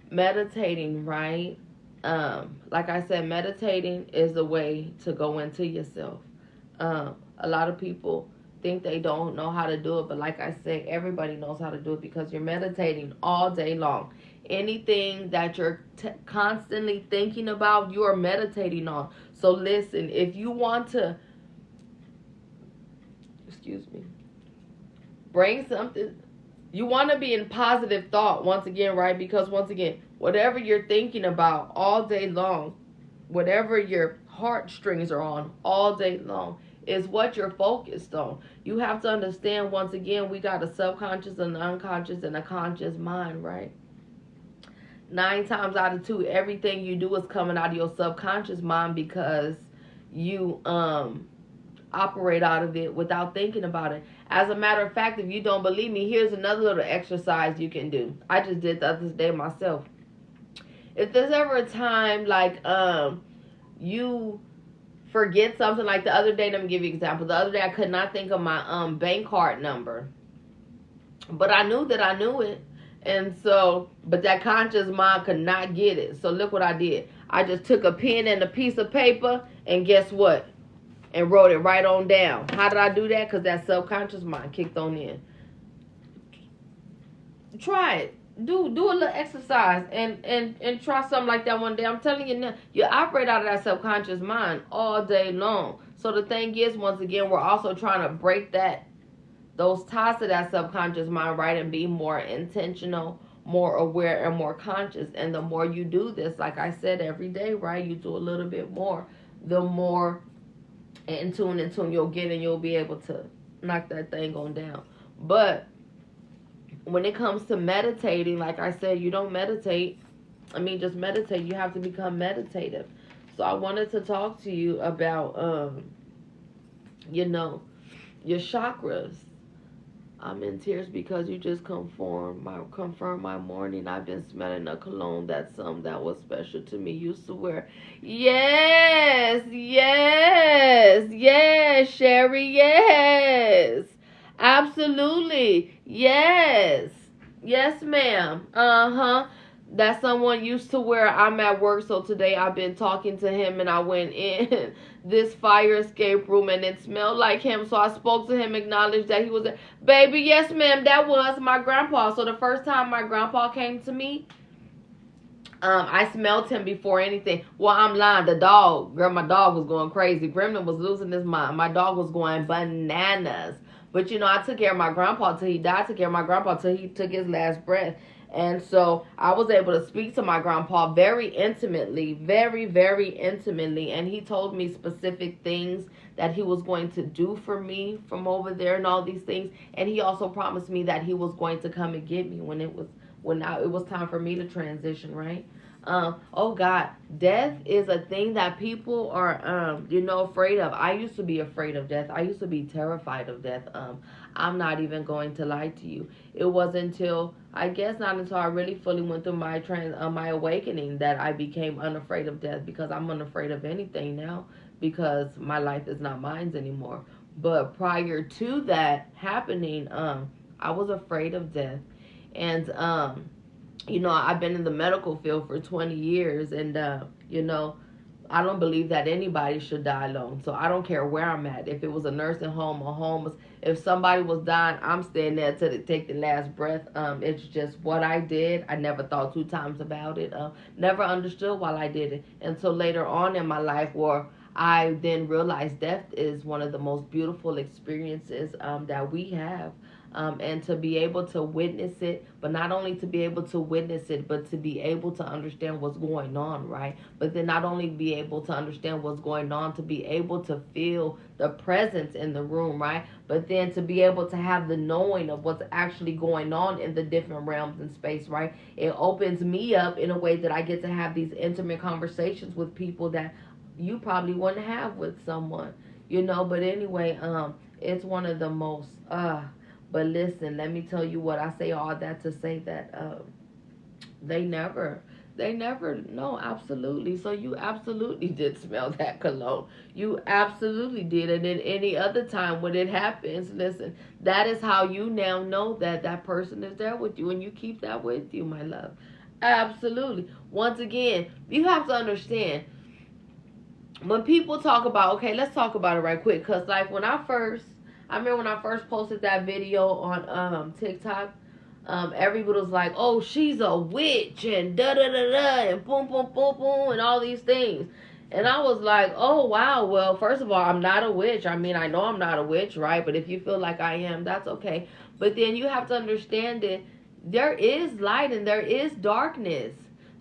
Meditating, right? Like I said, meditating is a way to go into yourself. A lot of people think they don't know how to do it, but like I said, everybody knows how to do it because you're meditating all day long. Anything that you're constantly thinking about, you are meditating on. So listen, if you want to, excuse me, bring something, you want to be in positive thought once again, right? Because once again, whatever you're thinking about all day long, whatever your heartstrings are on all day long, is what you're focused on. You have to understand, once again, we got a subconscious, an unconscious, and a conscious mind, right? 9 times out of two, everything you do is coming out of your subconscious mind because you operate out of it without thinking about it. As a matter of fact, if you don't believe me, here's another little exercise you can do. I just did the other day myself. If there's ever a time like you forget something, like the other day, let me give you an example. The other day I could not think of my bank card number, but I knew that I knew it. And so, but that conscious mind could not get it. So look what I did. I just took a pen and a piece of paper, and guess what? And wrote it right on down. How did I do that? Because that subconscious mind kicked on in. Try it. Do a little exercise and try something like that one day. I'm telling you now, you operate out of that subconscious mind all day long. So the thing is, once again, we're also trying to break those ties to that subconscious mind, right, and be more intentional, more aware, and more conscious. And the more you do this, like I said, every day, right, you do a little bit more, the more in tune you'll get, and you'll be able to knock that thing on down. But when it comes to meditating, like I said, you don't meditate. Just meditate. You have to become meditative. So I wanted to talk to you about, your chakras. I'm in tears because you just confirmed my morning. I've been smelling a cologne that was special to me used to wear. Yes, yes, yes, Sherry, yes. Absolutely. Yes. Yes, ma'am. Uh-huh. That someone used to wear. I'm at work, so today I've been talking to him, and I went in this fire escape room, and it smelled like him. So I spoke to him, acknowledged that he was there. Baby, yes, ma'am, that was my grandpa. So the first time my grandpa came to me, I smelled him before anything. Well, I'm lying. The dog, girl, my dog was going crazy. Gremlin was losing his mind. My dog was going bananas. But I took care of my grandpa till he died. I took care of my grandpa till he took his last breath. And so I was able to speak to my grandpa very intimately, very, very intimately. And he told me specific things that he was going to do for me from over there and all these things. And he also promised me that he was going to come and get me when it was time for me to transition, right? Oh God, death is a thing that people are, afraid of. I used to be afraid of death. I used to be terrified of death. I'm not even going to lie to you. It wasn't until, I guess not until I really fully went through my awakening that I became unafraid of death, because I'm unafraid of anything now because my life is not mine anymore. But prior to that happening, I was afraid of death. And I've been in the medical field for 20 years, and I don't believe that anybody should die alone. So I don't care where I'm at. If it was a nursing home, a homeless, if somebody was dying, I'm staying there till they take the last breath. It's just what I did. I never thought 2 times about it. Never understood why I did it until later on in my life, where I then realized death is one of the most beautiful experiences that we have. And to be able to witness it, but not only to be able to witness it, but to be able to understand what's going on, right? But then not only be able to understand what's going on, to be able to feel the presence in the room, right? But then to be able to have the knowing of what's actually going on in the different realms in space, right? It opens me up in a way that I get to have these intimate conversations with people that you probably wouldn't have with someone, But anyway, it's one of the most but listen, let me tell you what, I say all that to say that they never They never know, absolutely. So you absolutely did smell that cologne. You absolutely did. And then any other time when it happens, listen, that is how you now know that that person is there with you, and you keep that with you, my love. Absolutely. Once again, you have to understand when people talk about, okay, let's talk about it right quick. Because, like, I remember when I first posted that video on TikTok, everybody was like, oh, she's a witch and da da da da and boom, boom, boom, boom, and all these things. And I was like, oh, wow, well, first of all, I'm not a witch. I mean, I know I'm not a witch, right? But if you feel like I am, that's okay. But then you have to understand that there is light and there is darkness.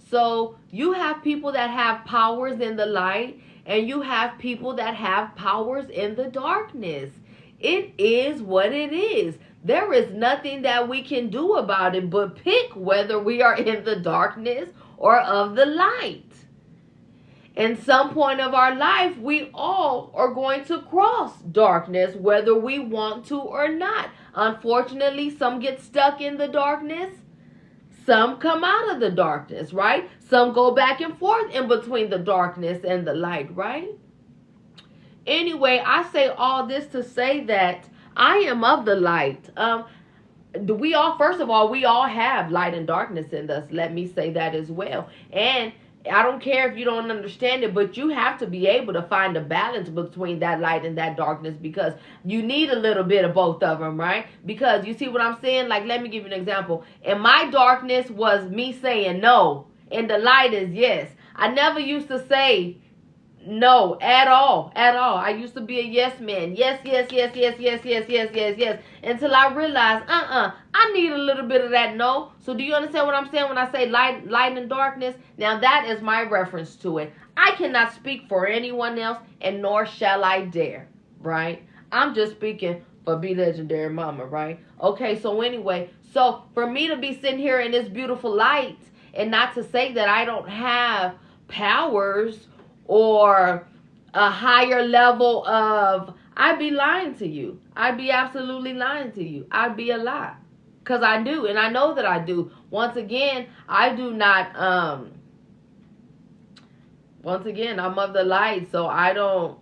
So you have people that have powers in the light, and you have people that have powers in the darkness. It is what it is. There is nothing that we can do about it but pick whether we are in the darkness or of the light. In some point of our life, we all are going to cross darkness, whether we want to or not. Unfortunately, some get stuck in the darkness. Some come out of the darkness, right? Some go back and forth in between the darkness and the light, right? Anyway, I say all this to say that I am of the light. We all, first of all, we all have light and darkness in us. Let me say that as well. And I don't care if you don't understand it, but you have to be able to find a balance between that light and that darkness, because you need a little bit of both of them, right? Because you see what I'm saying? Like, let me give you an example. And my darkness was me saying no, and the light is yes. I never used to say no, at all, at all. I used to be a yes man. Yes, yes, yes, yes, yes, yes, yes, yes, yes. Until I realized, I need a little bit of that no. So do you understand what I'm saying when I say light and darkness? Now that is my reference to it. I cannot speak for anyone else, and nor shall I dare, right? I'm just speaking for Be Legendary Mama, right? Okay, so anyway, so for me to be sitting here in this beautiful light, and not to say that I don't have powers or a higher level of, I'd be lying to you. I'd be absolutely lying to you. I'd be a lie. Because I do, and I know that I do. Once again, I do not, once again, I'm of the light, so I don't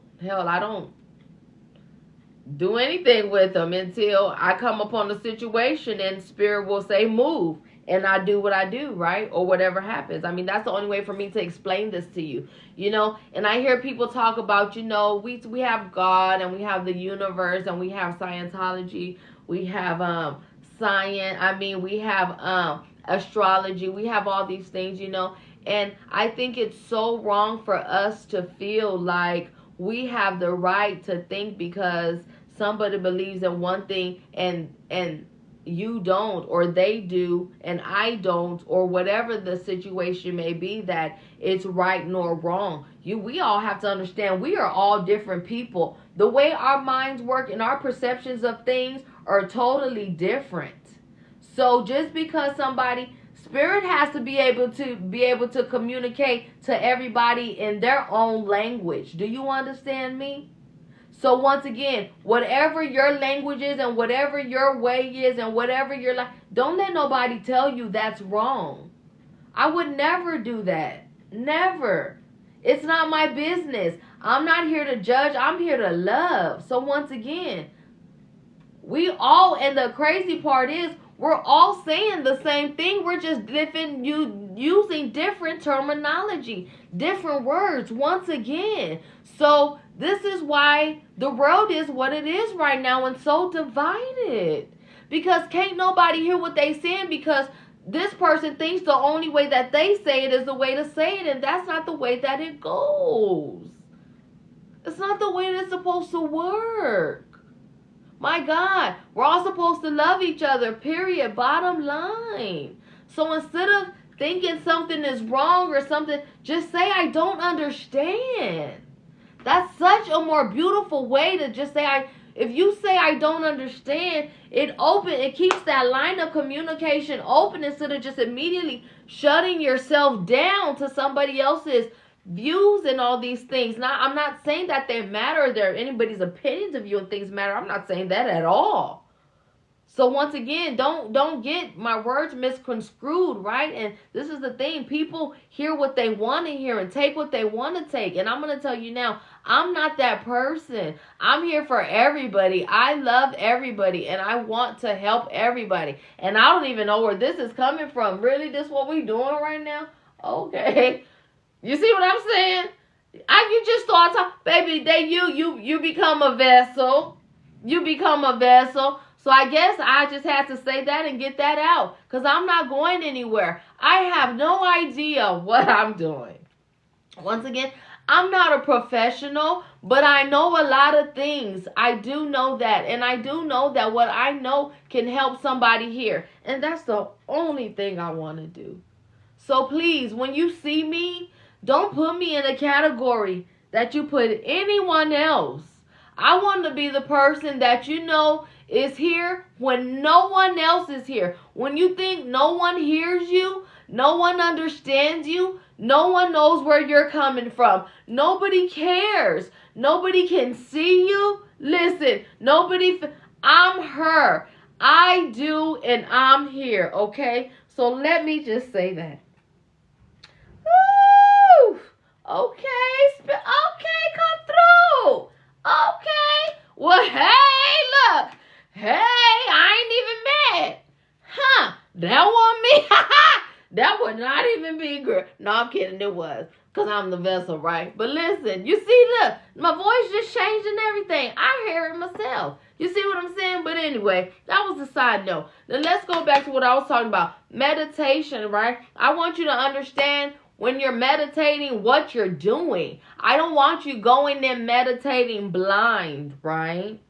do anything with them until I come upon a situation and spirit will say move, and I do what I do, right? Or whatever happens. I mean, that's the only way for me to explain this to you, you know? And I hear people talk about, you know, we have God, and we have the universe, and we have Scientology, we have science, we have astrology, we have all these things, you know? And I think it's so wrong for us to feel like we have the right to think because somebody believes in one thing and you don't, or they do and I don't, or whatever the situation may be, that it's right nor wrong. We all have to understand we are all different people. The way our minds work and our perceptions of things are totally different. So just because somebody, spirit has to be able to communicate to everybody in their own language. Do you understand me? So once again, whatever your language is and whatever your way is and whatever your life, don't let nobody tell you that's wrong. I would never do that. Never. It's not my business. I'm not here to judge. I'm here to love. So once again, we all, and the crazy part is, we're all saying the same thing. We're just using different terminology, different words, once again. So this is why the world is what it is right now and so divided. Because can't nobody hear what they saying, because this person thinks the only way that they say it is the way to say it, and that's not the way that it goes. It's not the way that it's supposed to work. My God, we're all supposed to love each other, period, bottom line. So instead of thinking something is wrong or something, just say, I don't understand. That's such a more beautiful way to just say, if you say I don't understand, it keeps that line of communication open instead of just immediately shutting yourself down to somebody else's views and all these things. Now, I'm not saying that they matter, anybody's opinions of you and things matter. I'm not saying that at all. So once again, don't get my words misconstrued, right? And this is the thing. People hear what they want to hear and take what they want to take. And I'm going to tell you now, I'm not that person. I'm here for everybody. I love everybody and I want to help everybody. And I don't even know where this is coming from. Really? This what we doing right now? Okay. You see what I'm saying? You just thought, baby, you become a vessel. You become a vessel. So I guess I just had to say that and get that out. Because I'm not going anywhere. I have no idea what I'm doing. Once again, I'm not a professional, but I know a lot of things. I do know that. And I do know that what I know can help somebody here. And that's the only thing I want to do. So please, when you see me, don't put me in a category that you put anyone else. I want to be the person that you know is here when no one else is here. When you think no one hears you, no one understands you, no one knows where you're coming from. Nobody cares. Nobody can see you. Listen, I'm her. I do and I'm here, okay? So let me just say that. Woo! Okay, come through. Okay. Well, hey, look. Hey, I ain't even mad. Huh? That wasn't me. That would not even be good. No, I'm kidding. It was. Because I'm the vessel, right? But listen, you see, look. My voice just changed and everything. I hear it myself. You see what I'm saying? But anyway, that was a side note. Then let's go back to what I was talking about. Meditation, right? I want you to understand when you're meditating what you're doing. I don't want you going there meditating blind, right?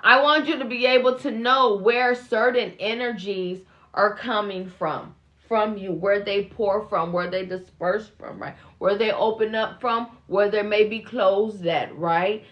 I want you to be able to know where certain energies are coming from you, where they pour from, where they disperse from, right? Where they open up from, where they may be closed at, right?